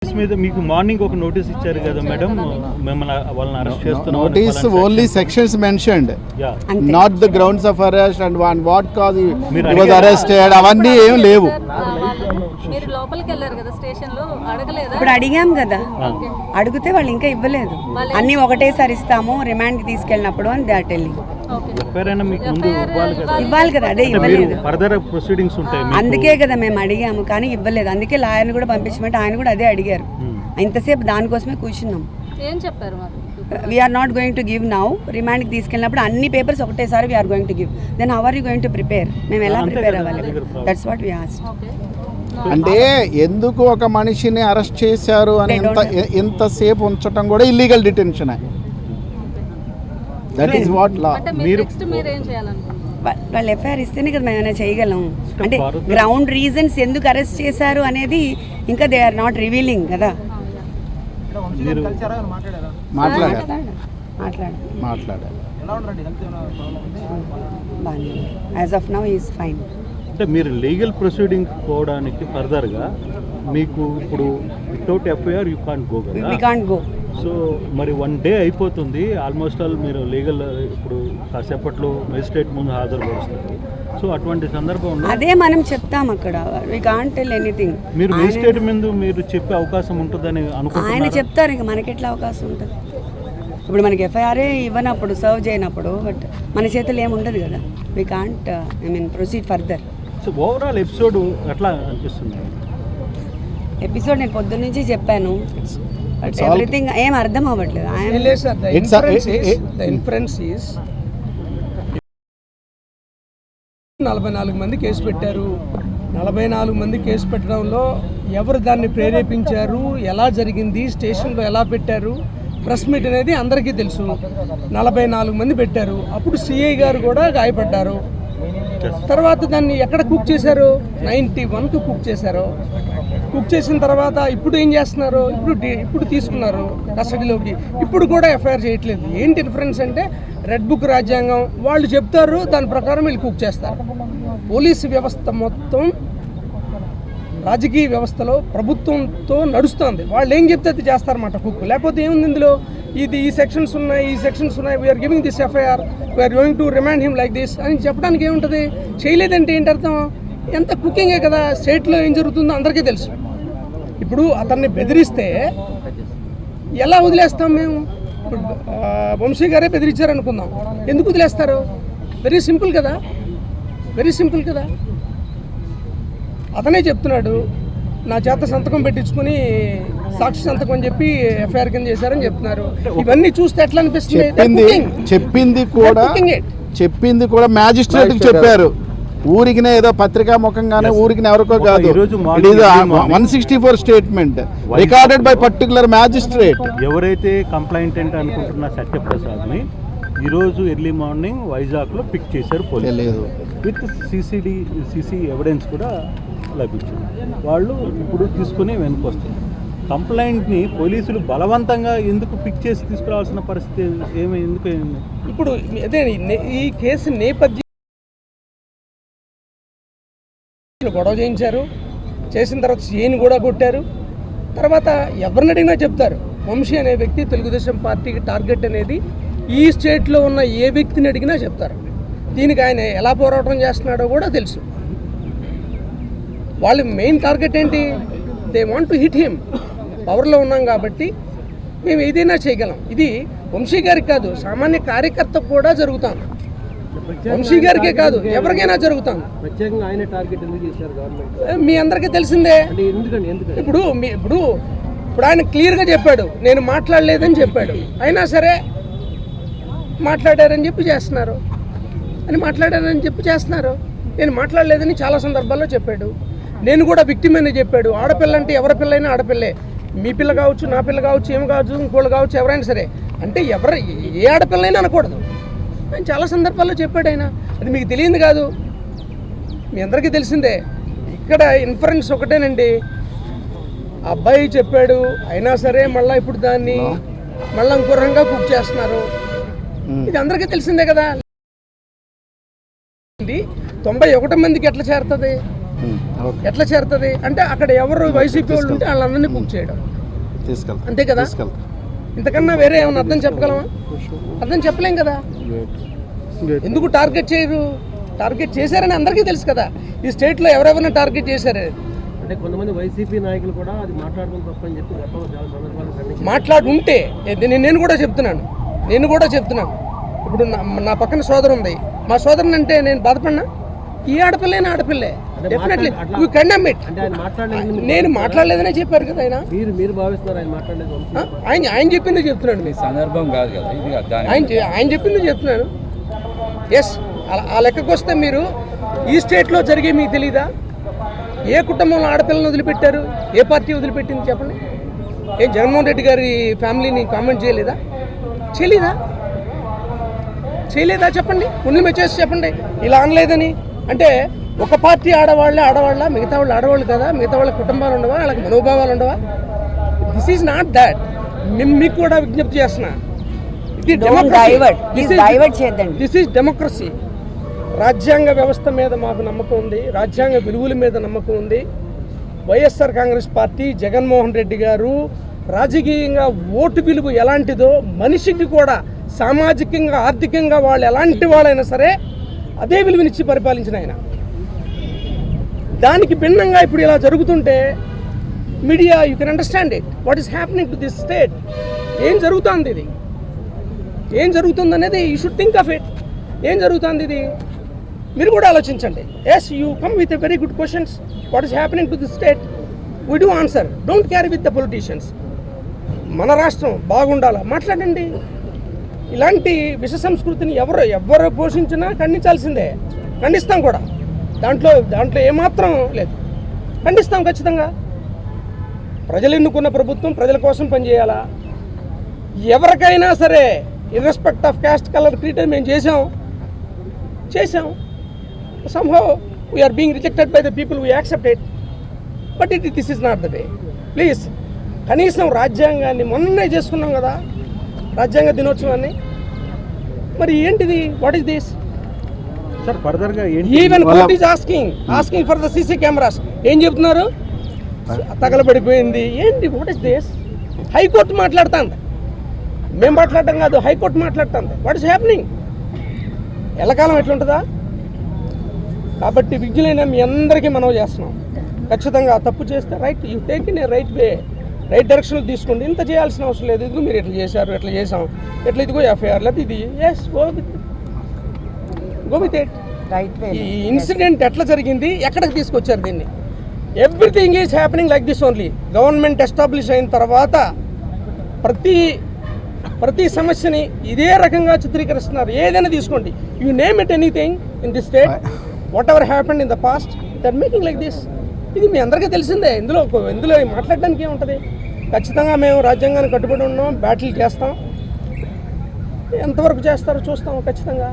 మీద మీకు మార్నింగ్ ఒక నోటీస్ ఇచ్చారు కదా మేడం, మిమ్మల్ని వాళ్ళని అరెస్ట్ చేస్తున్నారు. Notice only sections mentioned, not the grounds of arrest and what cause he was arrested, అవన్నీ ఏం లేవు. మీరు లోపలికి వెళ్ళారు కదా స్టేషన్ లో, అడగలేదా? ఇప్పుడు అడిగాం కదా, అడిగితే వాళ్ళు ఇంకా ఇవ్వలేదు. అన్ని ఒకటేసారి ఇస్తాము రిమాండ్ కి తీసుకెళ్ళినప్పుడు అని దే ఆర్ టెల్లింగ్. ఇవ్వాలి కదా, అదే ఇవ్వలేదు. అందుకే కదా మేము అడిగాము కానీ ఇవ్వలేదు. అందుకే లాయర్ని కూడా పంపించమంటే ఆయన కూడా అదే అడిగారు. ఇంతసేపు దానికోసమే కూర్చున్నాం. ఏం చెప్పారు? We're not going to give now, రిమాండ్కి తీసుకెళ్ళినప్పుడు అన్ని పేపర్స్ ఒకటేసారి we're going to give, then how are you going to prepare? మేము ఎలా ప్రిపేర్ అవ్వాలి? That's what we asked. అంటే ఎందుకు ఒక మనిషిని అరెస్ట్ చేశారు అని ఎంతసేపు ఉంచడం కూడా illegal detention. That is what law. వాళ్ళు ఎఫ్ఐఆర్ ఇస్తేనే కదా మేము ఏమైనా చేయగలం. అంటే గ్రౌండ్ రీజన్స్ ఎందుకు అరెస్ట్ చేశారు అనేది ఇంకా దే ఆర్ నాట్ రివీలింగ్ కదా. మాట్లాడారు. As of now is fine. అంటే మీరు లీగల్ ప్రొసీడింగ్ పోవడానికి ఫర్దర్గా మీకు ఇప్పుడు without FIR you can't go కదా. We can't go. సో మరి 1 day అయిపోతుంది ఆల్మోస్ట్ ఆల్, మీరు లీగల్ ఇప్పుడు కాసేపట్లో మెజిస్ట్రేట్ ముందు హాజరుపరుస్తారు. సో అటువంటి సందర్భంలో అదే మనం చెప్తాం అక్కడ, వి కాంట్ టెల్ ఎనీథింగ్. మీరు మెజిస్ట్రేట్ ముందు మీరు చెప్పే అవకాశం ఉంటుందని అనుకుంటున్నారా? ఆయన చెప్తారు, ఇంకా మనకెట్లా అవకాశం ఉంటుంది? ఇప్పుడు మనకి ఎఫ్ఐఆర్ఏ ఇవ్వనప్పుడు, సర్వ్ చేయనప్పుడు, బట్ మన చేతులు ఏముండదు కదా. We can't proceed further. So overall episode ఎట్లా అనిపిస్తుంది? ఎపిసోడ్ నేను పొద్దున్న నుంచి చెప్పాను, ఎవ్రీథింగ్ ఏం అర్థం అవ్వట్లేదు. 44 మంది కేసు పెట్టారు. 44 మంది కేసు పెట్టడంలో ఎవరు దాన్ని ప్రేరేపించారు, ఎలా జరిగింది, స్టేషన్లో ఎలా పెట్టారు, ప్రెస్ మీట్ అనేది అందరికీ తెలుసు. 44 మంది పెట్టారు. అప్పుడు సిఐ గారు కూడా గాయపడ్డారు. తర్వాత దాన్ని ఎక్కడ కుక్ చేశారు? 91కు కుక్ చేశారు. కుక్ చేసిన తర్వాత ఇప్పుడు ఏం చేస్తున్నారు? ఇప్పుడు తీసుకున్నారు కస్టడీలోకి. ఇప్పుడు కూడా ఎఫ్ఐఆర్ చేయట్లేదు. ఏంటి డిఫరెన్స్ అంటే, రెడ్ బుక్ రాజ్యాంగం వాళ్ళు చెప్తారు, దాని ప్రకారం వీళ్ళు కుక్ చేస్తారు. పోలీసు వ్యవస్థ మొత్తం రాజకీయ వ్యవస్థలో ప్రభుత్వంతో నడుస్తుంది. వాళ్ళు ఏం చెప్తే అది చేస్తారన్నమాట కుక్. లేకపోతే ఏముంది ఇందులో, ఈ సెక్షన్స్ ఉన్నాయి, we're giving this FIR, we're going to remand him like this అని చెప్పడానికి ఏముంటుంది? చేయలేదంటే ఏంటి అర్థం? ఎంత కుకింగే కదా. స్టేట్లో ఏం జరుగుతుందో అందరికీ తెలుసు. ఇప్పుడు అతన్ని బెదిరిస్తే ఎలా వదిలేస్తాం మేము? ఇప్పుడు వంశీ గారే బెదిరించారు అనుకుందాం, ఎందుకు వదిలేస్తారు? వెరీ సింపుల్ కదా. అతనే చెప్తున్నాడు, నా చేత సంతకం పెట్టించుకుని సాక్షి సంతకం అని చెప్పి ఎఫ్ఐఆర్ కింద చేశారని చెప్తున్నారు. ఇవన్నీ చూస్తే ఎట్లా అనిపిస్తుంది? చెప్పింది కూడా మ్యాజిస్ట్రేట్ చెప్పారు. ఊరికినే ఏదో పత్రికా ముఖంగానే ఊరికి ఎవరికో కాదు. 164 statement recorded by particular magistrate. ఎవరైతే కంప్లైంటెంట్ అనుకుంటున్న సత్యప్రసాద్ని ఈరోజు ఎర్లీ మార్నింగ్ వైజాగ్లో పిక్ చేశారు పోలీసులు, విత్ సీసీ ఎవిడెన్స్ కూడా లభించింది. వాళ్ళు ఇప్పుడు తీసుకుని వెనుకొస్తారు. కంప్లైంట్ని పోలీసులు బలవంతంగా ఎందుకు పిక్ చేసి తీసుకురావాల్సిన పరిస్థితి ఎందుకు? ఇప్పుడు అదే ఈ కేసు నేపథ్యం గొడవ చేయించారు. చేసిన తర్వాత సీఎని కూడా కొట్టారు. తర్వాత ఎవరిని అడిగినా చెప్తారు, వంశీ అనే వ్యక్తి తెలుగుదేశం పార్టీకి టార్గెట్ అనేది ఈ స్టేట్లో ఉన్న ఏ వ్యక్తిని అడిగినా చెప్తారు. దీనికి ఆయన ఎలా పోరాటం చేస్తున్నాడో కూడా తెలుసు. వాళ్ళ మెయిన్ టార్గెట్ ఏంటి? They want to hit him. పవర్లో ఉన్నాం కాబట్టి మేము ఏదైనా చేయగలం. ఇది వంశీ గారికి కాదు, సామాన్య కార్యకర్తకు కూడా జరుగుతాం. వంశీ గారికే కాదు, ఎవరికైనా జరుగుతాం. మీ అందరికీ తెలిసిందే. ఇప్పుడు ఆయన క్లియర్గా చెప్పాడు, నేను మాట్లాడలేదని చెప్పాడు. అయినా సరే మాట్లాడారని చెప్పి చేస్తున్నారు. నేను మాట్లాడలేదని చాలా సందర్భాల్లో చెప్పాడు. నేను కూడా విక్టిమ్ అని చెప్పాడు. ఆడపిల్ల అంటే ఎవరి పిల్లైనా ఆడపిల్లే. మీ పిల్ల కావచ్చు, నా పిల్ల కావచ్చు, ఏమి కావచ్చు, ఇంకోళ్ళు కావచ్చు, ఎవరైనా సరే. అంటే ఏ ఆడపిల్లైనా అనకూడదు అని చాలా సందర్భాల్లో చెప్పాడు ఆయన. అది మీకు తెలియదు కాదు, మీ అందరికీ తెలిసిందే. ఇక్కడ ఇన్ఫరెన్స్ ఒకటేనండి, అబ్బాయి చెప్పాడు. అయినా సరే మళ్ళీ ఇప్పుడు దాన్ని మళ్ళీ ఇంకో రంగా కుక్ చేస్తున్నారు. ఇది అందరికీ తెలిసిందే కదా. 91 మందికి ఎట్లా చేరుతుంది? ఓకే ఎట్లా చేరుతుంది అంటే అక్కడ ఎవరు వైసీపీ వాళ్ళు ఉంటే వాళ్ళందరినీ బుక్ చేయడం, తీసుకెళ్తా అంతే కదా. ఇంతకన్నా వేరే ఏమైనా అర్థం చెప్పగలమా? అర్థం చెప్పలేం కదా. ఎందుకు టార్గెట్ చేయరు? టార్గెట్ చేశారని అందరికీ తెలుసు కదా ఈ స్టేట్లో ఎవరెవరిని టార్గెట్ చేశారు. అంటే కొంతమంది వైసీపీ నాయకులు కూడా అది మాట్లాడడం తప్పని చెప్పి గతంలో చాలా సందర్భాలు ఖండించారు. మాట్లాడుంటే నేను కూడా చెప్తున్నాను ఇప్పుడు నా పక్కన సోదరు ఉంది, మా సోదరుని అంటే నేను బాధపడినా? ఈ ఆడపిల్లైనా ఆడపిల్లే, డెఫినెట్లీ వీ కండెమ్ ఇట్. అంటే ఆయన మాట్లాడలేదు, నేను మాట్లాడలేదనే చెప్పారు కదా ఆయన. మీరు భావిస్తున్నారు ఆయన మాట్లాడలేదు? ఆయన చెప్పింది చెప్తున్నాను, సందర్భం కాదు కదా ఇది. ఆయన చెప్పింది చెప్తున్నాను. ఎస్, ఆ లెక్కకు వస్తే మీరు ఈ స్టేట్లో జరిగే మీకు తెలీదా? ఏ కుటుంబంలో ఆడపిల్లని వదిలిపెట్టారు, ఏ పార్టీ వదిలిపెట్టింది చెప్పండి. ఏ జగన్మోహన్ రెడ్డి గారి ఫ్యామిలీని కామెంట్ చేయలేదా? చేయలేదా చెప్పండి. ముందు మెచ్చేసి చెప్పండి ఇలా అనలేదని. అంటే ఒక పార్టీ ఆడవాళ్ళ మిగతా వాళ్ళు ఆడవాళ్ళు కదా, మిగతా వాళ్ళ కుటుంబాలు ఉండవా, వాళ్ళకి మనోభావాలు ఉండవా? This is not that. మీకు కూడా విజ్ఞప్తి చేస్తున్నా, ఇది దిస్ ఈజ్ డెమోక్రసీ. రాజ్యాంగ వ్యవస్థ మీద మాకు నమ్మకం ఉంది, రాజ్యాంగ విలువల మీద నమ్మకం ఉంది. వైఎస్ఆర్ కాంగ్రెస్ పార్టీ, జగన్మోహన్ రెడ్డి గారు రాజకీయంగా ఓటు విలువ ఎలాంటిదో మనిషికి కూడా సామాజికంగా ఆర్థికంగా వాళ్ళు ఎలాంటి వాళ్ళైనా సరే అదే విలువనిచ్చి పరిపాలించిన ఆయన. దానికి భిన్నంగా ఇప్పుడు ఇలా జరుగుతుంటే media you can understand it, what is happening to this state. ఏం జరుగుతుంది, ఇది ఏం జరుగుతుంది అనేది you should think of it. ఏం జరుగుతుంది ఇది మీరు కూడా ఆలోచించండి. Yes, you come with a very good questions, what is happening to this state. We do answer, don't carry with the politicians. మన రాష్ట్రం బాగుండాలా మాట్లాడండి. ఇలాంటి విష సంస్కృతిని ఎవరు పోషించినా ఖండించాల్సిందే, ఖండిస్తాం కూడా. దాంట్లో ఏమాత్రం లేదు, ఖండిస్తాం ఖచ్చితంగా. ప్రజలు ఎన్నుకున్న ప్రభుత్వం ప్రజల కోసం పనిచేయాలా? ఎవరికైనా సరే ఇర్రెస్పెక్ట్ ఆఫ్ క్యాస్ట్, కలర్, క్రీడ్ మేము చేసాం. somehow we are being rejected by the people, we accept it, but this is not the way. Please, కనీసం రాజ్యాంగాన్ని మొన్నే చేసుకున్నాం కదా, రాజ్యాంగ దినోత్సవాన్ని. మరి ఏంటిది, వాట్ ఈస్ దిస్? సార్ ఫర్దర్గా even court is asking for the CC cameras. ఏం చెప్తున్నారు? తగలబడిపోయింది ఏంటి, వాట్ ఈస్ దిస్? హైకోర్టు మాట్లాడుతుంది, మేము మాట్లాడటం కాదు, హైకోర్టు మాట్లాడుతుంది. What is happening? ఎల్లకాలం ఎట్లుంటుందా? కాబట్టి విజ్ఞులైన మీ అందరికీ మనం చేస్తున్నాం, ఖచ్చితంగా తప్పు చేస్తే right, you take in a right way, right డైరెక్షన్లో తీసుకోండి. ఇంత చేయాల్సిన అవసరం లేదు. ఇదిగో మీరు ఎట్లా చేశారు, ఎట్లా చేసాం, ఎట్లా ఇదిగో ఎఫ్ఐఆర్ లేదు ఇది. Yes, go with it. ఈ ఇన్సిడెంట్ ఎట్లా జరిగింది, ఎక్కడికి తీసుకొచ్చారు దీన్ని? Everything is happening like this only. Government establish అయిన తర్వాత ప్రతి సమస్యని ఇదే రకంగా చిత్రీకరిస్తున్నారు. ఏదైనా తీసుకోండి, you name it anything in this state, whatever happened in the past, that making like this. ఇది మీ అందరికీ తెలిసిందే. ఇందులో మాట్లాడడానికి ఏముంటుంది? ఖచ్చితంగా మేము రాజ్యాంగాన్ని కట్టుబడి ఉన్నాం, బ్యాటిల్ చేస్తాం. ఎంతవరకు చేస్తారో చూస్తాం ఖచ్చితంగా.